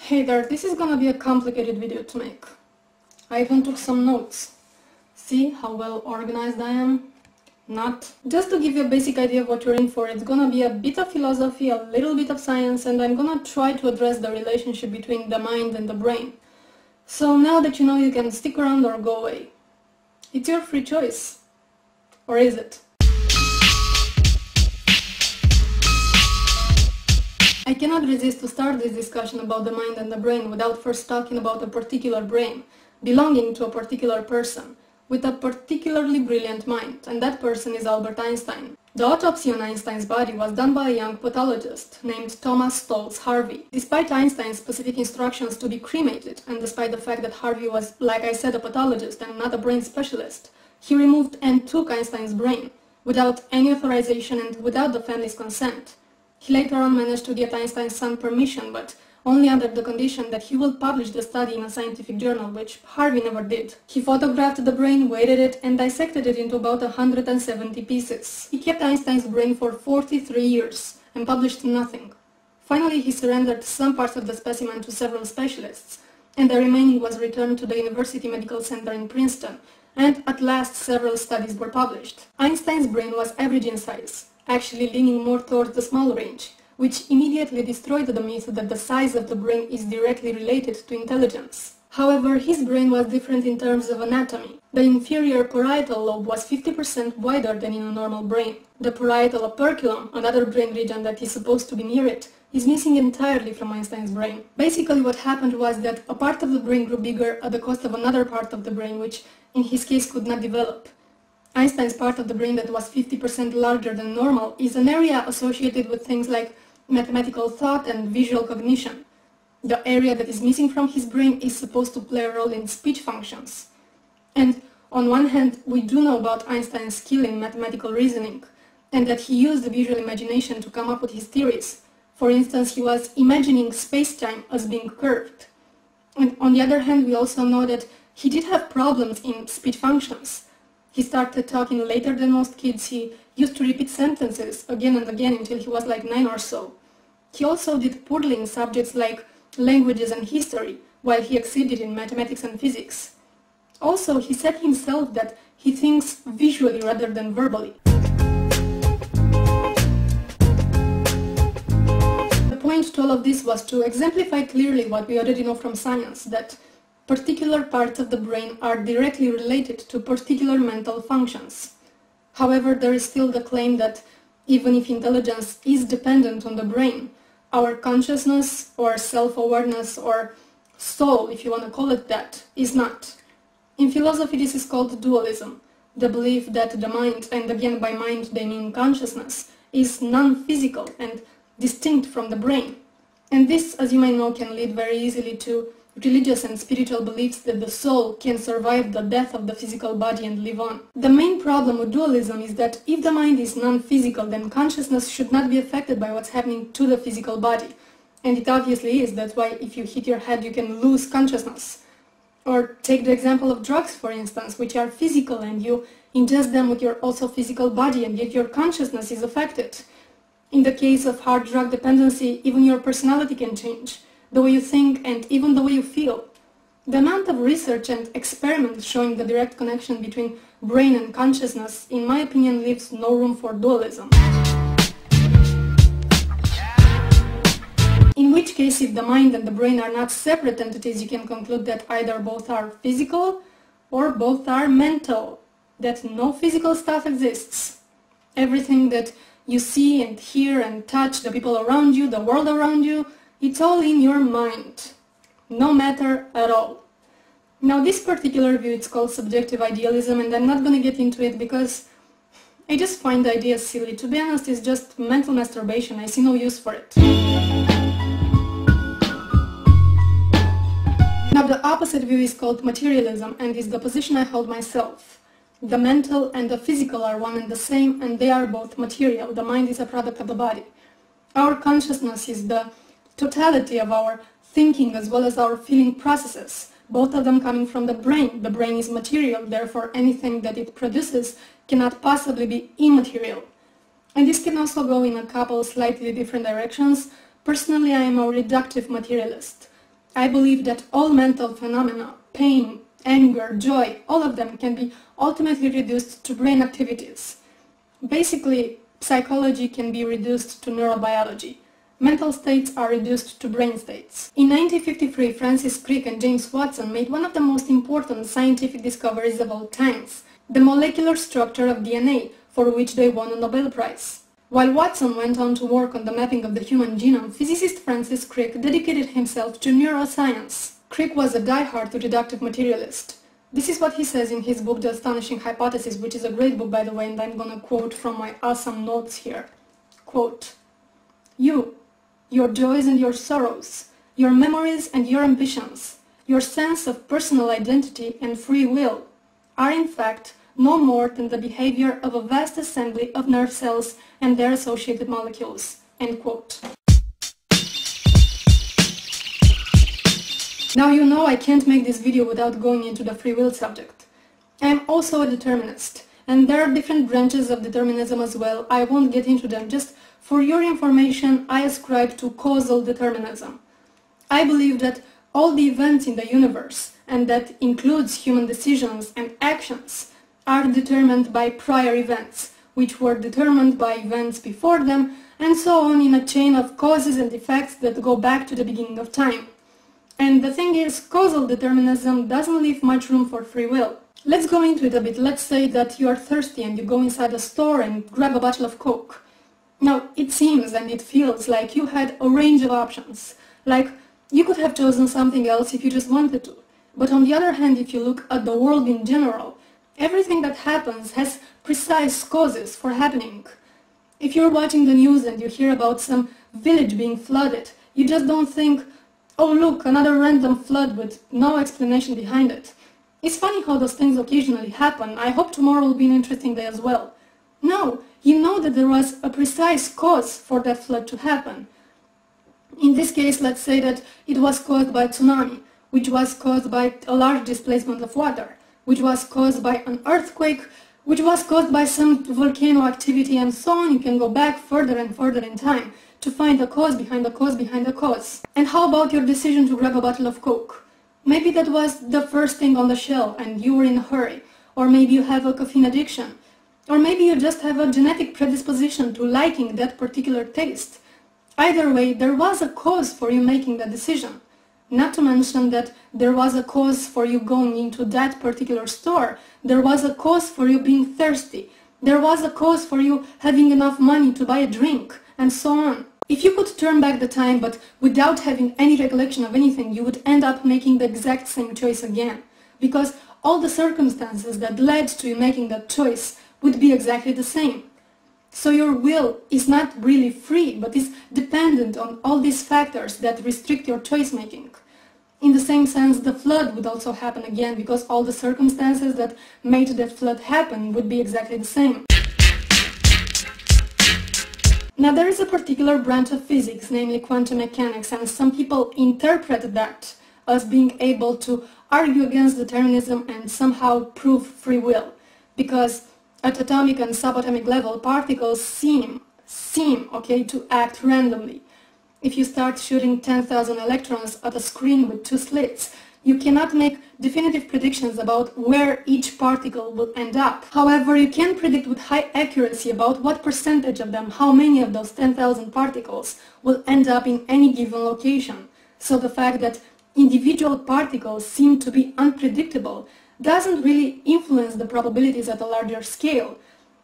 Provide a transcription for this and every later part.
Hey there, this is gonna be a complicated video to make. I even took some notes. See how well organized I am? Not. Just to give you a basic idea of what you're in for, it's gonna be a bit of philosophy, a little bit of science, and I'm gonna try to address the relationship between the mind and the brain. So now that you know, you can stick around or go away. It's your free choice. Or is it? I cannot resist to start this discussion about the mind and the brain without first talking about a particular brain, belonging to a particular person, with a particularly brilliant mind, and that person is Albert Einstein. The autopsy on Einstein's body was done by a young pathologist named Thomas Stolz Harvey. Despite Einstein's specific instructions to be cremated, and despite the fact that Harvey was, like I said, a pathologist and not a brain specialist, he removed and took Einstein's brain, without any authorization and without the family's consent. He later on managed to get Einstein's son permission, but only under the condition that he will publish the study in a scientific journal, which Harvey never did. He photographed the brain, weighted it, and dissected it into about 170 pieces. He kept Einstein's brain for 43 years and published nothing. Finally, he surrendered some parts of the specimen to several specialists, and the remaining was returned to the University Medical Center in Princeton, and at last several studies were published. Einstein's brain was average in size, actually leaning more towards the small range, which immediately destroyed the myth that the size of the brain is directly related to intelligence. However, his brain was different in terms of anatomy. The inferior parietal lobe was 50% wider than in a normal brain. The parietal operculum, another brain region that is supposed to be near it, is missing entirely from Einstein's brain. Basically what happened was that a part of the brain grew bigger at the cost of another part of the brain, which in his case could not develop. Einstein's part of the brain that was 50% larger than normal is an area associated with things like mathematical thought and visual cognition. The area that is missing from his brain is supposed to play a role in speech functions. And on one hand, we do know about Einstein's skill in mathematical reasoning, and that he used the visual imagination to come up with his theories. For instance, he was imagining space-time as being curved. And on the other hand, we also know that he did have problems in speech functions. He started talking later than most kids. He used to repeat sentences again and again until he was like 9 or so. He also did poorly in subjects like languages and history, while he exceeded in mathematics and physics. Also, he said himself that he thinks visually rather than verbally. The point to all of this was to exemplify clearly what we already know from science, that particular parts of the brain are directly related to particular mental functions. However, there is still the claim that even if intelligence is dependent on the brain, our consciousness or self-awareness or soul, if you want to call it that, is not. In philosophy, this is called dualism, the belief that the mind, and again by mind they mean consciousness, is non-physical and distinct from the brain. And this, as you may know, can lead very easily to religious and spiritual beliefs that the soul can survive the death of the physical body and live on. The main problem with dualism is that if the mind is non-physical, then consciousness should not be affected by what's happening to the physical body. And it obviously is. That's why if you hit your head, you can lose consciousness. Or take the example of drugs, for instance, which are physical, and you ingest them with your also physical body, and yet your consciousness is affected. In the case of hard drug dependency, even your personality can change, the way you think and even the way you feel. The amount of research and experiments showing the direct connection between brain and consciousness, in my opinion, leaves no room for dualism. In which case, if the mind and the brain are not separate entities, you can conclude that either both are physical or both are mental, that no physical stuff exists. Everything that you see and hear and touch, the people around you, the world around you, it's all in your mind. No matter at all. Now this particular view, it's called subjective idealism, and I'm not going to get into it because I just find the idea silly. To be honest, it's just mental masturbation. I see no use for it. Now the opposite view is called materialism, and is the position I hold myself. The mental and the physical are one and the same, and they are both material. The mind is a product of the body. Our consciousness is the totality of our thinking as well as our feeling processes, both of them coming from the brain. The brain is material, therefore anything that it produces cannot possibly be immaterial. And this can also go in a couple slightly different directions. Personally, I am a reductive materialist. I believe that all mental phenomena, pain, anger, joy, all of them can be ultimately reduced to brain activities. Basically, psychology can be reduced to neurobiology. Mental states are reduced to brain states. In 1953, Francis Crick and James Watson made one of the most important scientific discoveries of all times, the molecular structure of DNA, for which they won a Nobel Prize. While Watson went on to work on the mapping of the human genome, physicist Francis Crick dedicated himself to neuroscience. Crick was a die-hard reductive materialist. This is what he says in his book The Astonishing Hypothesis, which is a great book, by the way, and I'm gonna quote from my awesome notes here. Quote, "You, your joys and your sorrows, your memories and your ambitions, your sense of personal identity and free will, are in fact no more than the behavior of a vast assembly of nerve cells and their associated molecules." End quote. Now you know I can't make this video without going into the free will subject. I am also a determinist, and there are different branches of determinism as well. I won't get into them. Just for your information, I ascribe to causal determinism. I believe that all the events in the universe, and that includes human decisions and actions, are determined by prior events, which were determined by events before them, and so on in a chain of causes and effects that go back to the beginning of time. And the thing is, causal determinism doesn't leave much room for free will. Let's go into it a bit. Let's say that you are thirsty and you go inside a store and grab a bottle of Coke. Now, it seems and it feels like you had a range of options. Like, you could have chosen something else if you just wanted to. But on the other hand, if you look at the world in general, everything that happens has precise causes for happening. If you're watching the news and you hear about some village being flooded, you just don't think, "Oh look, another random flood with no explanation behind it." It's funny how those things occasionally happen. I hope tomorrow will be an interesting day as well. No, you know that there was a precise cause for that flood to happen. In this case, let's say that it was caused by tsunami, which was caused by a large displacement of water, which was caused by an earthquake, which was caused by some volcano activity, and so on. You can go back further and further in time to find the cause behind the cause behind the cause. And how about your decision to grab a bottle of Coke? Maybe that was the first thing on the shelf and you were in a hurry, or maybe you have a caffeine addiction, or maybe you just have a genetic predisposition to liking that particular taste. Either way, there was a cause for you making that decision. Not to mention that there was a cause for you going into that particular store, there was a cause for you being thirsty, there was a cause for you having enough money to buy a drink, and so on. If you could turn back the time but without having any recollection of anything, you would end up making the exact same choice again, because all the circumstances that led to you making that choice would be exactly the same. So your will is not really free, but is dependent on all these factors that restrict your choice making. In the same sense, the flood would also happen again, because all the circumstances that made that flood happen would be exactly the same. Now there is a particular branch of physics, namely quantum mechanics, and some people interpret that as being able to argue against determinism and somehow prove free will, because at atomic and subatomic level, particles seem to act randomly. If you start shooting 10,000 electrons at a screen with two slits, you cannot make definitive predictions about where each particle will end up. However, you can predict with high accuracy about what percentage of them, how many of those 10,000 particles, will end up in any given location. So the fact that individual particles seem to be unpredictable doesn't really influence the probabilities at a larger scale.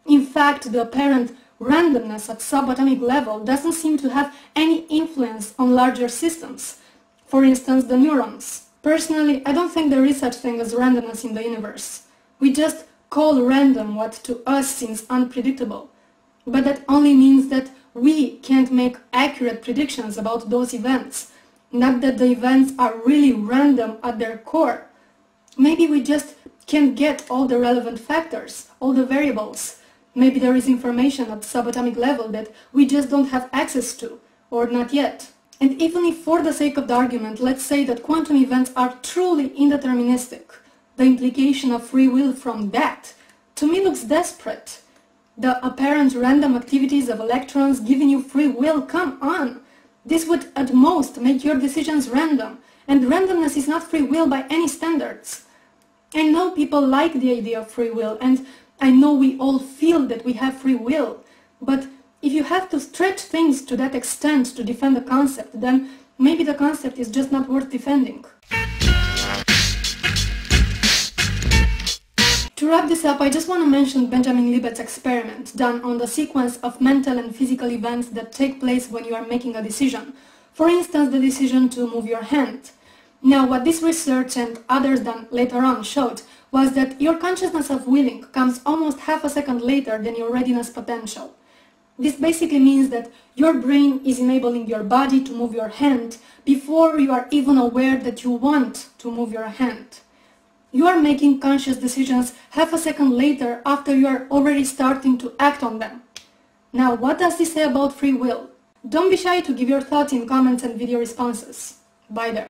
In fact, the apparent randomness at subatomic level doesn't seem to have any influence on larger systems. For instance, the neurons. Personally, I don't think there is such thing as randomness in the universe. We just call random what to us seems unpredictable. But that only means that we can't make accurate predictions about those events, not that the events are really random at their core. Maybe we just can't get all the relevant factors, all the variables. Maybe there is information at subatomic level that we just don't have access to, or not yet. And even if, for the sake of the argument, let's say that quantum events are truly indeterministic, the implication of free will from that, to me, looks desperate. The apparent random activities of electrons giving you free will, come on! This would at most make your decisions random, And randomness is not free will by any standards. I know people like the idea of free will, and I know we all feel that we have free will, but if you have to stretch things to that extent to defend a concept, then maybe the concept is just not worth defending. To wrap this up, I just want to mention Benjamin Libet's experiment done on the sequence of mental and physical events that take place when you are making a decision. For instance, the decision to move your hand. Now, what this research and others done later on showed was that your consciousness of willing comes almost half a second later than your readiness potential. This basically means that your brain is enabling your body to move your hand before you are even aware that you want to move your hand. You are making conscious decisions half a second later after you are already starting to act on them. Now, what does this say about free will? Don't be shy to give your thoughts in comments and video responses. Bye there.